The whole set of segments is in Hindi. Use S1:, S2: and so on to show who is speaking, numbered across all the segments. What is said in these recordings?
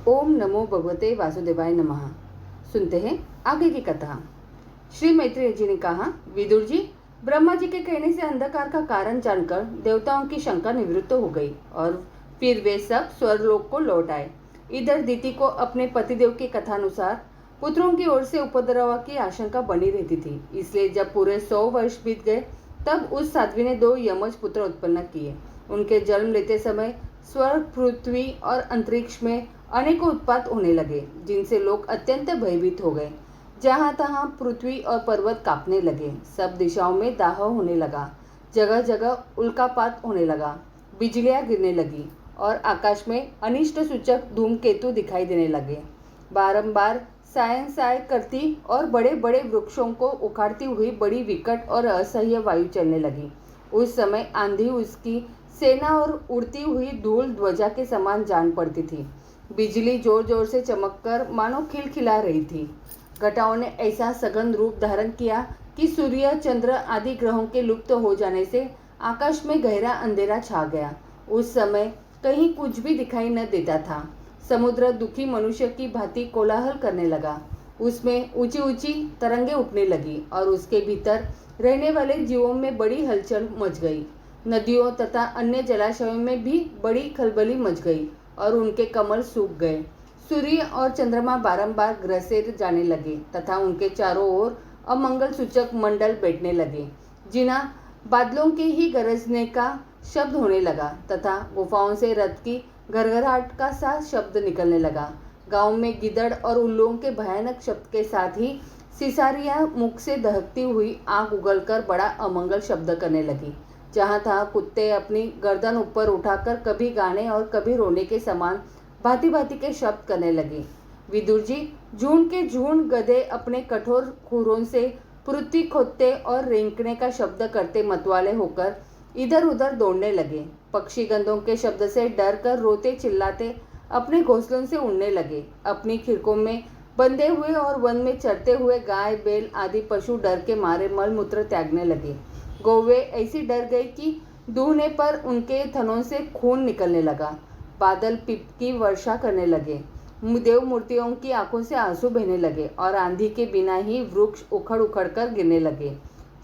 S1: ओम नमो भगवते वासुदेवाय नमः। सुनते हैं आगे की कथा। श्री मैत्रेय जी ने कहा, विदुर जी, ब्रह्मा जी के कहने से अंधकार का कारण जानकर देवताओं की शंका निवृत्त हो गई और फिर वे सब स्वर्गलोक को लौट आए। इधर दिति को अपने पतिदेव की कथानुसार पुत्रों की ओर से उपद्रव की आशंका बनी रहती थी। इसलिए जब पूरे 100 वर्ष बीत गए तब उस साध्वी ने 2 यमज पुत्र उत्पन्न किए। उनके जन्म लेते समय स्वर्ग, पृथ्वी और अंतरिक्ष में अनेकों उत्पात होने लगे, जिनसे लोग अत्यंत भयभीत हो गए। जहाँ तहाँ पृथ्वी और पर्वत कांपने लगे, सब दिशाओं में दाह होने लगा, जगह जगह उल्कापात होने लगा, बिजलियां गिरने लगी और आकाश में अनिष्ट सूचक धूमकेतु दिखाई देने लगे। बारंबार साय करती और बड़े बड़े वृक्षों को उखाड़ती हुई बड़ी विकट और असह्य वायु चलने लगी। उस समय आंधी उसकी सेना और उड़ती हुई धूल ध्वजा के समान जान पड़ती थी। बिजली जोर जोर से चमककर मानो खिलखिला रही थी। घटाओं ने ऐसा सघन रूप धारण किया कि सूर्य, चंद्र आदि ग्रहों के लुप्त हो जाने से आकाश में गहरा अंधेरा छा गया। उस समय कहीं कुछ भी दिखाई न देता था। समुद्र दुखी मनुष्य की भांति कोलाहल करने लगा। उसमें ऊंची ऊंची तरंगें उठने लगी और उसके भीतर रहने वाले जीवों में बड़ी हलचल मच गई। नदियों तथा अन्य जलाशयों में भी बड़ी खलबली मच गई और उनके कमल सूख गए। सूर्य और चंद्रमा बारंबार ग्रसे जाने लगे तथा उनके चारों ओर अमंगल सूचक मंडल बैठने लगे। जिना बादलों के ही गरजने का शब्द होने लगा तथा गुफाओं से रथ की घरघराहट का सा शब्द निकलने लगा। गांव में गिदड़ और उल्लुओं के भयानक शब्द के साथ ही सिसारियां मुख से दहकती हुई आग उगलकर बड़ा अमंगल शब्द करने लगी। जहाँ तहाँ कुत्ते अपनी गर्दन ऊपर उठाकर कभी गाने और कभी रोने के समान भांति भांति के शब्द करने लगे। विदुर जी, झुंड के झुंड गधे अपने कठोर खुरों से पृथ्वी खोदते और रेंकने का शब्द करते मतवाले होकर इधर उधर दौड़ने लगे। पक्षी गंधों के शब्द से डर कर रोते चिल्लाते अपने घोंसलों से उड़ने लगे। अपनी खिड़कों में बंधे हुए और वन में चरते हुए गाय, बैल आदि पशु डर के मारे मलमूत्र त्यागने लगे। गौवे ऐसी डर गई कि दूहने पर उनके थनों से खून निकलने लगा। बादल पिप की वर्षा करने लगे। देव मूर्तियों की आंखों से आंसू बहने लगे और आंधी के बिना ही वृक्ष उखड़ उखड़ कर गिरने लगे।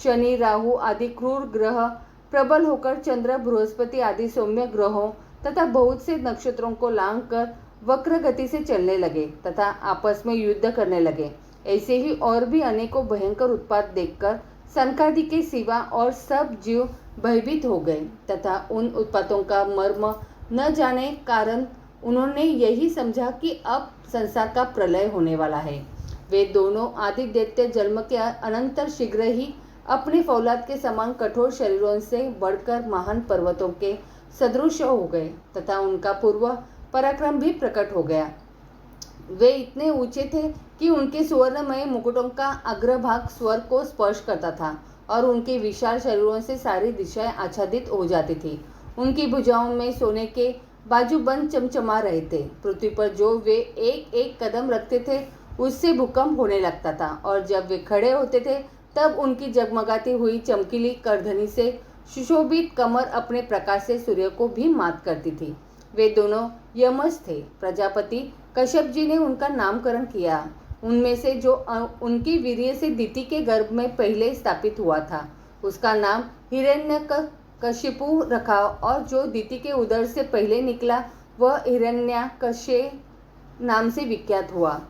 S1: शनि, राहु आदि क्रूर ग्रह प्रबल होकर चंद्र, बृहस्पति आदि सौम्य ग्रहों तथा बहुत से नक्षत्रों को लांघ कर वक्र गति से चलने लगे तथा आपस में युद्ध करने लगे। ऐसे ही और भी अनेकों भयंकर उत्पात देखकर सनकादि के सिवा और सब जीव भयभीत हो गए तथा उन उत्पातों का मर्म न जाने कारण उन्होंने यही समझा कि अब संसार का प्रलय होने वाला है। वे दोनों आदि दैत्य जन्म के अनंतर शीघ्र ही अपने फौलाद के समान कठोर शरीरों से बढ़कर महान पर्वतों के सदृश हो गए तथा उनका पूर्व पराक्रम भी प्रकट हो गया। वे इतने ऊंचे थे कि उनके सुवर्णमय मुकुटों का अग्रभाग स्वर्ग को स्पर्श करता था और उनके विशाल शरीरों से सारी दिशाएं आच्छादित हो जाती थी। उनकी भुजाओं में सोने के बाजूबंद चमचमा रहे थे। पृथ्वी पर जो वे एक एक कदम रखते थे उससे भूकंप होने लगता था और जब वे खड़े होते थे तब उनकी जगमगाती हुई चमकीली करधनी से सुशोभित कमर अपने प्रकाश से सूर्य को भी मात करती थी। वे दोनों यमज थे। प्रजापति कश्यप जी ने उनका नामकरण किया। उनमें से जो उनकी वीर्य से दिति के गर्भ में पहले स्थापित हुआ था उसका नाम हिरण्यकशिपु रखा और जो दिति के उदर से पहले निकला वह हिरण्यकश्य नाम से विख्यात हुआ।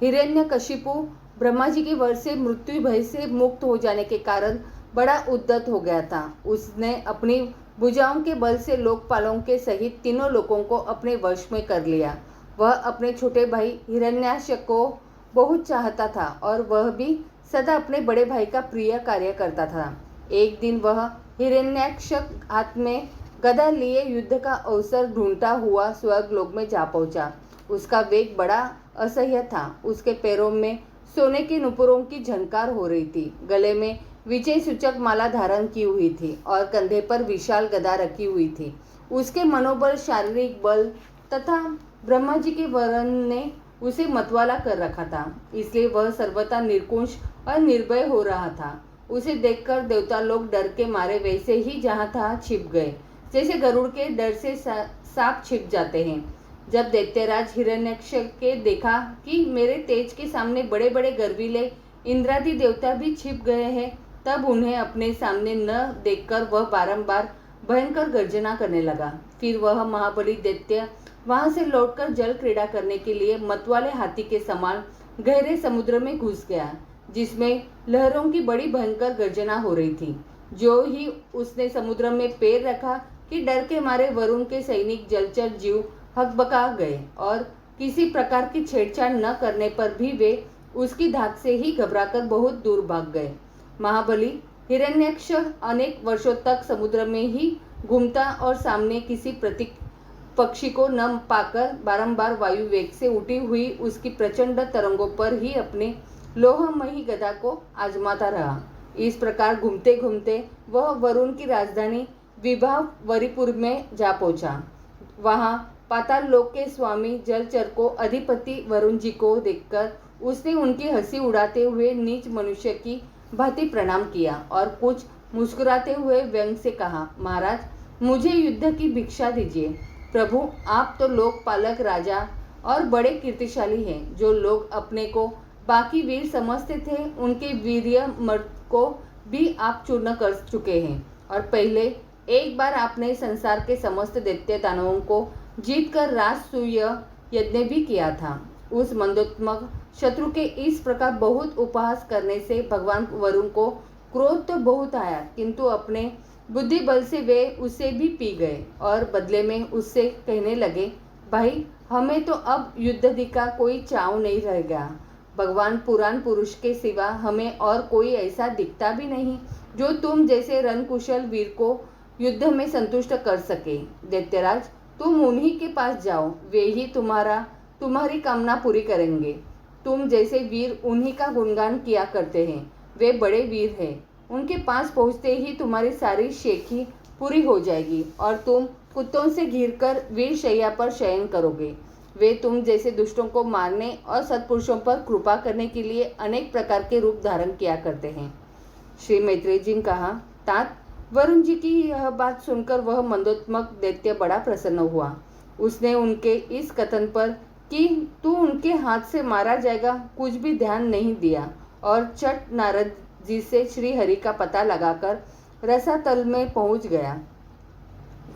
S1: हिरण्यकशिपु ब्रह्मा जी के वर से मृत्यु भय से मुक्त हो जाने के कारण बड़ा उद्यत हो गया था। उसने अपनी भुजाओं के बल से लोकपालों के सहित तीनों लोगों को अपने वश में कर लिया। वह अपने छोटे भाई हिरण्याक्ष को बहुत चाहता था और वह भी सदा अपने बड़े भाई का प्रिय कार्य करता था। एक दिन वह हिरण्याक्ष हाथ में गदा लिए युद्ध का अवसर ढूंढता हुआ स्वर्गलोक में जा पहुंचा। उसका वेग बड़ा असह्य था। उसके पैरों में सोने के नुपुरों की झनकार हो रही थी। गले में विजय सूचक माला धारण की हुई थी और कंधे पर विशाल गदा रखी हुई थी। उसके मनोबल, शारीरिक बल तथा ब्रह्मा जी के वरण ने उसे मतवाला कर रखा था। इसलिए वह सर्वथा निर्कुंश और निर्भय हो रहा था। उसे देखकर देवता लोग डर के मारे वैसे ही जहाँ तहाँ छिप गए, जैसे गरुड़ के डर से सांप छिप जाते हैं। जब दैत्यराज हिरण्यक्ष के देखा कि मेरे तेज के सामने बड़े बड़े गर्वीले इंद्रादि देवता भी छिप गए हैं, तब उन्हें अपने सामने न देखकर वह बारंबार भयंकर गर्जना करने लगा। फिर वह महाबली दैत्य वहां से लौटकर जल क्रीड़ा करने के लिए मतवाले हाथी के समान गहरे समुद्र में घुस गया, जिसमें लहरों की बड़ी भयंकर गर्जना हो रही थी। जो ही उसने समुद्र में पैर रखा कि डर के मारे वरुण के सैनिक जलचर जीव हकबका गए और किसी प्रकार की छेड़छाड़ न करने पर भी वे उसकी धाक से ही घबराकर बहुत दूर भाग गए। महाबली हिरण्यक्ष अनेक वर्षों तक समुद्र में ही घूमता और सामने किसी प्रतीक पक्षी को न पाकर बारंबार वायु वेग से उठी हुई उसकी प्रचंड तरंगों पर ही अपने लोहमयी गदा को आजमाता रहा। इस प्रकार घूमते घूमते वह वरुण की राजधानी विभावरीपुर में जा पहुंचा। वहां पाताल लोक के स्वामी जलचर को अधिपति वरुण जी को देखकर उसने उनकी हंसी उड़ाते हुए नीच मनुष्य की भांति प्रणाम किया और कुछ मुस्कुराते हुए व्यंग से कहा, महाराज, मुझे युद्ध की भिक्षा दीजिए। प्रभु, आप तो लोकपालक राजा और बड़े कीर्तिशाली हैं। जो लोग अपने को बाकी वीर समझते थे, उनके वीर्य मर्द को भी आप चूर्ण कर चुके हैं और पहले एक बार आपने संसार के समस्त दैत्य दानवों को जीतकर राजसूय यज्ञ भी किया था। उस मंदोत्मक शत्रु के इस प्रकार बहुत उपहास करने से भगवान वरुण को क्रोध तो बहुत आया, किंतु अपने बुद्धि बल से वे उसे भी पी गए और बदले में उससे कहने लगे, भाई, हमें तो अब युद्ध का कोई चाव नहीं रह गया। भगवान पुराण पुरुष के सिवा हमें और कोई ऐसा दिखता भी नहीं जो तुम जैसे रणकुशल वीर को युद्ध में संतुष्ट कर सके। दैत्यराज, तुम उन्हीं के पास जाओ, वे ही तुम्हारी कामना पूरी करेंगे। तुम जैसे वीर उन्हीं का गुणगान किया करते हैं, वे बड़े वीर हैं। उनके पास पहुंचते ही तुम्हारी सारी शेखी पूरी हो जाएगी और तुम कुत्तों से घिरकर वीर शैया पर शयन करोगे। वे तुम जैसे दुष्टों को मारने और सत्पुरुषों पर कृपा करने के लिए अनेक प्रकार के रूप धारण किया करते हैं। श्री मैत्रेय जी ने कहा, तात, वरुण जी की यह बात सुनकर वह मंदोत्मक दैत्य बड़ा प्रसन्न हुआ। उसने उनके इस कथन पर कि तू उनके हाथ से मारा जाएगा कुछ भी ध्यान नहीं दिया और चट नारद जी से श्री हरि का पता लगाकर रसातल में पहुंच गया।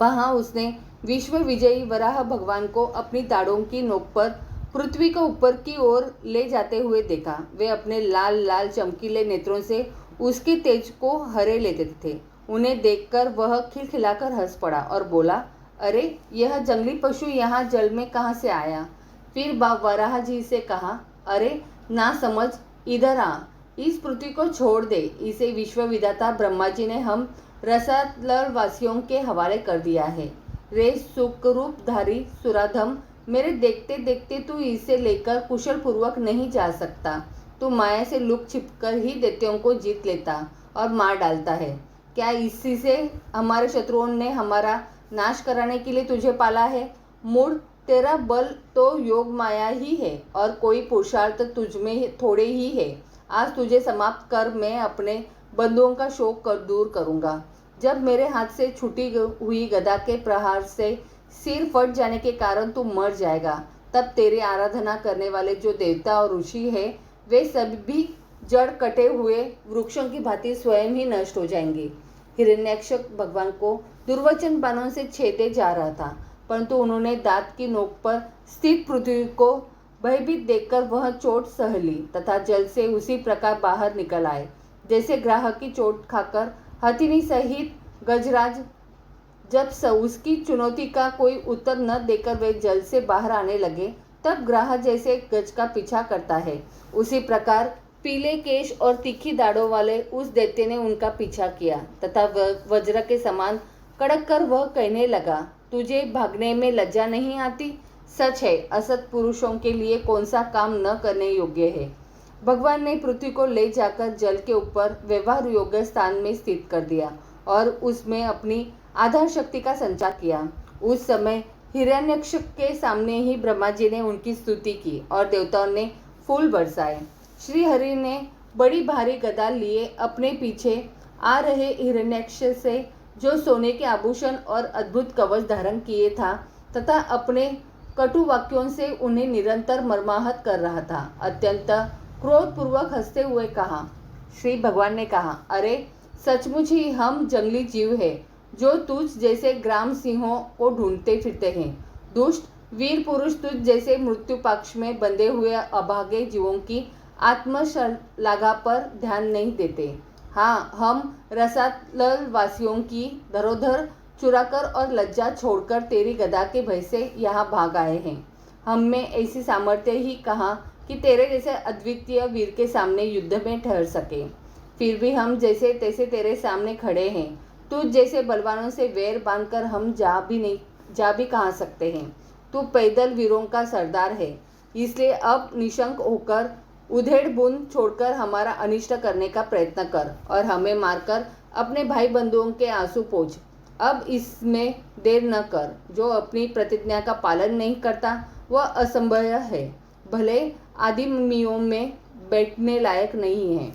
S1: वहां उसने विश्व विजयी वराह भगवान को अपनी दाढ़ों की नोक पर पृथ्वी को ऊपर की ओर ले जाते हुए देखा। वे अपने लाल लाल चमकीले नेत्रों से उसके तेज को हरे लेते थे। उन्हें देखकर वह खिलखिलाकर हंस पड़ा और बोला, अरे, यह जंगली पशु यहाँ जल में कहाँ से आया? फिर वराह जी से कहा, अरे ना समझ, इधर आ, इस पृथ्वी को छोड़ दे। इसे विश्व विधाता ब्रह्मा जी ने हम रसातल वासियों के हवाले कर दिया है। रे सुखरूपधारी सुराधम, मेरे देखते देखते तू इसे लेकर कुशल पूर्वक नहीं जा सकता। तू माया से लुक छिपकर ही दैत्यों को जीत लेता और मार डालता है। क्या इसी से हमारे शत्रुओं ने हमारा नाश कराने के लिए तुझे पाला है? मूढ़, तेरा बल तो योग माया ही है और कोई पुरुषार्थ तुझ में थोड़े ही है। आज तुझे समाप्त कर मैं अपने बंधुओं का शोक दूर करूंगा। जब मेरे हाथ से छूटी हुई गदा के प्रहार से सिर फट जाने के कारण तू मर जाएगा, तब तेरी आराधना करने वाले जो देवता और ऋषि है, वे सभी जड़ कटे हुए वृक्षों की भांति स्वयं ही नष्ट हो जाएंगे। हिरण्याक्ष भगवान को दुर्वचन बाणों से छेदे जा रहा था, परंतु उन्होंने दांत की नोक पर स्थित पृथ्वी को भयभीत देखकर वह चोट सह ली तथा जल से उसी प्रकार बाहर निकल आए जैसे ग्राहक की चोट खाकर हथिनी सहित गजराज जब उसकी चुनौती का कोई उत्तर न देकर वे जल से बाहर आने लगे, तब ग्राह जैसे गज का पीछा करता है, उसी प्रकार पीले केश और तीखी दाढ़ों वाले उस दैत्य ने उनका पीछा किया तथा वज्र के समान कड़क कर वह कहने लगा, तुझे भागने में लज्जा नहीं आती? सच है, असत पुरुषों के लिए कौन सा काम न करने योग्य है। भगवान ने पृथ्वी को ले जाकर जल के ऊपर व्यवहार योग्य स्थान में स्थित कर दिया और उसमें अपनी आधार शक्ति का संचार किया। उस समय हिरण्याक्ष के सामने ही ब्रह्मा जी ने उनकी स्तुति की और देवताओं ने फूल बरसाए। श्री हरि ने बड़ी भारी गदा लिए अपने पीछे आ रहे हिरण्याक्ष से, जो सोने के आभूषण और अद्भुत कवच धारण किए था तथा अपने कटु वाक्यों से उन्हें निरंतर मर्माहत कर रहा था। अत्यंत क्रोधपूर्वक हंसते हुए कहा, श्री भगवान ने कहा, अरे सचमुच ही हम जंगली जीव हैं जो तुझ जैसे ग्राम सिंहों को ढूंढते फिरते हैं। दुष्ट वीर पुरुष तुझ जैसे मृत्यु पक्ष में बंधे हुए अभागे जीवों की आत्मशलाघा पर ध्यान नहीं देते। हाँ, हम रसातल वासियों की धरोधर चुराकर और लज्जा छोड़कर तेरी गदा के भय से यहाँ भाग आए हैं। हम में ऐसी सामर्थ्य ही कहाँ कि तेरे जैसे अद्वितीय वीर के सामने युद्ध में ठहर सके। फिर भी हम जैसे तैसे तेरे सामने खड़े हैं। तुझ जैसे बलवानों से वैर बांधकर हम जा भी कहाँ सकते हैं। तू पैदल वीरों का सरदार है, इसलिए अब निशंक होकर उधेड़ बुन छोड़कर हमारा अनिष्ट करने का प्रयत्न कर और हमें मारकर अपने भाई बंधुओं के आंसू पोंछ। अब इसमें देर न कर। जो अपनी प्रतिज्ञा का पालन नहीं करता वह असंभव है, भले आदिमियों में बैठने लायक नहीं है।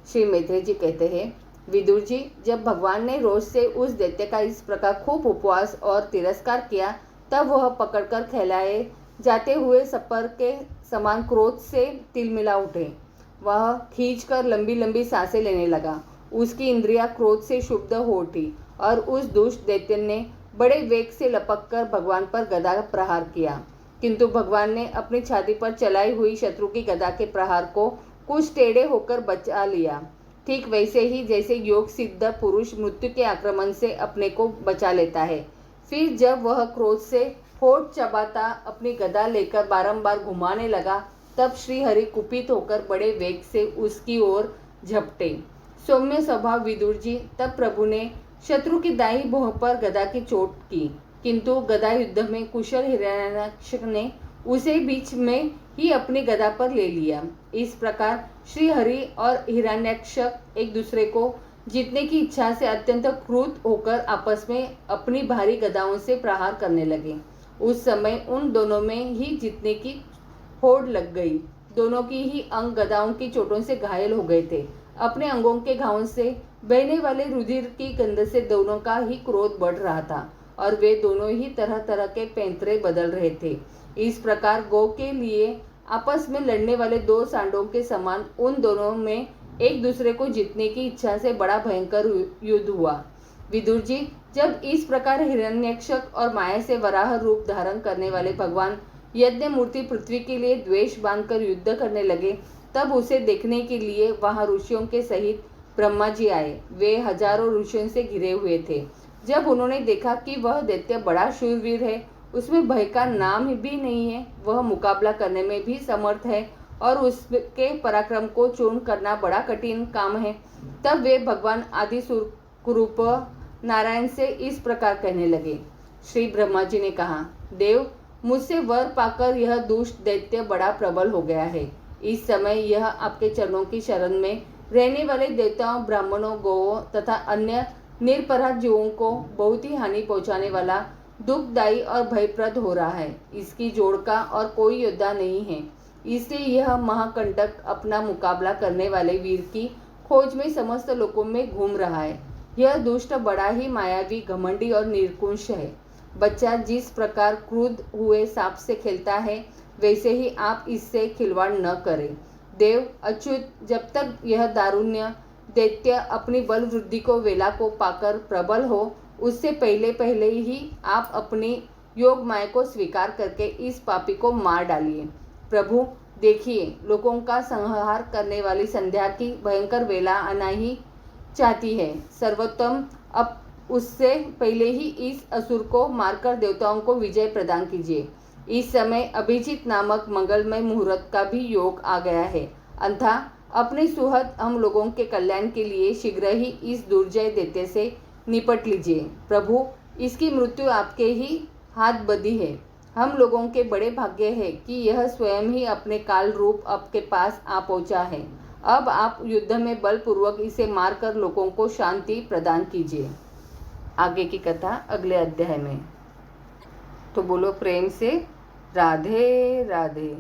S1: श्री मैत्रेय जी कहते हैं, विदुर जी, जब भगवान ने रोष से उस दैत्य का इस प्रकार खूब उपवास और तिरस्कार किया, तब वह पकड़कर खिलाए जाते हुए सपर के समान क्रोध से तिलमिला उठे। वह खींचकर लंबी लंबी सांसें लेने लगा। उसकी इंद्रियां क्रोध से क्षुब्ध हो उठी और उस दुष्ट दैत्य ने बड़े वेग से लपककर भगवान पर गदा प्रहार किया, किंतु भगवान ने अपनी छाती पर चलाई हुई शत्रु की गदा के प्रहार को कुछ टेढ़े होकर बचा लिया, ठीक वैसे ही जैसे योग सिद्ध पुरुष मृत्यु के आक्रमण से अपने को बचा लेता है। फिर जब वह क्रोध से होठ चबाता अपनी गदा लेकर बारंबार घुमाने लगा, तब श्री हरि कुपित होकर बड़े वेग से उसकी ओर झपटे। सौम्य स्वभाव विदुर जी, तब प्रभु ने शत्रु की दाई भौं पर गदा की चोट की, किंतु गदा युद्ध में कुशल हिरण्याक्ष ने उसे बीच में ही अपनी गदा पर ले लिया। इस प्रकार श्री हरि और हिरण्याक्ष एक दूसरे को जीतने की इच्छा से अत्यंत क्रुद्ध होकर आपस में अपनी भारी गदाओं से प्रहार करने लगे। उस समय उन दोनों में ही जीतने की होड़ लग गई। दोनों की ही अंग गदाओं की चोटों से घायल हो गए थे। अपने अंगों के घावों से बहने वाले रुधिर की गंध से दोनों का ही क्रोध बढ़ रहा था और वे दोनों ही तरह तरह के पैंतरे बदल रहे थे। इस प्रकार गौ के लिए आपस में लड़ने वाले दो सांडों के समान उन दोनों में एक दूसरे को जीतने की इच्छा से बड़ा भयंकर युद्ध हुआ। विदुर जी, जब इस प्रकार हिरण्यक्ष और माया से वराह रूप धारण करने वाले भगवान यज्ञ मूर्ति पृथ्वी के लिए द्वेष बांधकर युद्ध करने लगे, तब उसे देखने के लिए वहां ऋषियों के सहित ब्रह्मा जी आए। वे हजारों ऋषियों से घिरे हुए थे। जब उन्होंने देखा कि वह दैत्य बड़ा शूरवीर है, उसमें भय का नाम भी नहीं है, वह मुकाबला करने में भी समर्थ है और उसके पराक्रम को चूर्ण करना बड़ा कठिन काम है, तब वे भगवान आदि स्वरूप नारायण से इस प्रकार कहने लगे। श्री ब्रह्मा जी ने कहा, देव, मुझसे वर पाकर यह दुष्ट दैत्य बड़ा प्रबल हो गया है। इस समय यह आपके चरणों की शरण में रहने वाले देवताओं, ब्राह्मणों, गौओं तथा अन्य निरपराध जीवों को बहुत ही हानि पहुंचाने वाला, दुखदायी और भयप्रद हो रहा है। इसकी जोड़ का और कोई योद्धा नहीं है, इसलिए यह महाकंटक अपना मुकाबला करने वाले वीर की खोज में समस्त लोकों में घूम रहा है। यह दुष्ट बड़ा ही मायावी, घमंडी और निर्कुंश है। बच्चा जिस प्रकार क्रुद्ध हुए सांप से खेलता है, वैसे ही आप इससे खिलवाड़ न करें। देव अच्युत, जब तक यह दारुण्य दैत्य अपनी बल वृद्धि को वेला को पाकर प्रबल हो, उससे पहले पहले ही आप अपनी योग माया को स्वीकार करके इस पापी को मार डालिए। प्रभु देखिए, लोगों का संहार करने वाली संध्या की भयंकर वेला आना ही चाहती है। सर्वोत्तम, अब उससे पहले ही इस असुर को मारकर देवताओं को विजय प्रदान कीजिए। इस समय अभिजीत नामक मंगलमय मुहूर्त का भी योग आ गया है। अन्यथा अपने सुहद हम लोगों के कल्याण के लिए शीघ्र ही इस दुर्जय दैत्य से निपट लीजिए। प्रभु, इसकी मृत्यु आपके ही हाथ बंधी है। हम लोगों के बड़े भाग्य है कि यह स्वयं ही अपने काल रूप आपके पास आ पहुंचा है। अब आप युद्ध में बलपूर्वक इसे मारकर लोगों को शांति प्रदान कीजिए। आगे की कथा अगले अध्याय में। तो बोलो प्रेम से राधे राधे।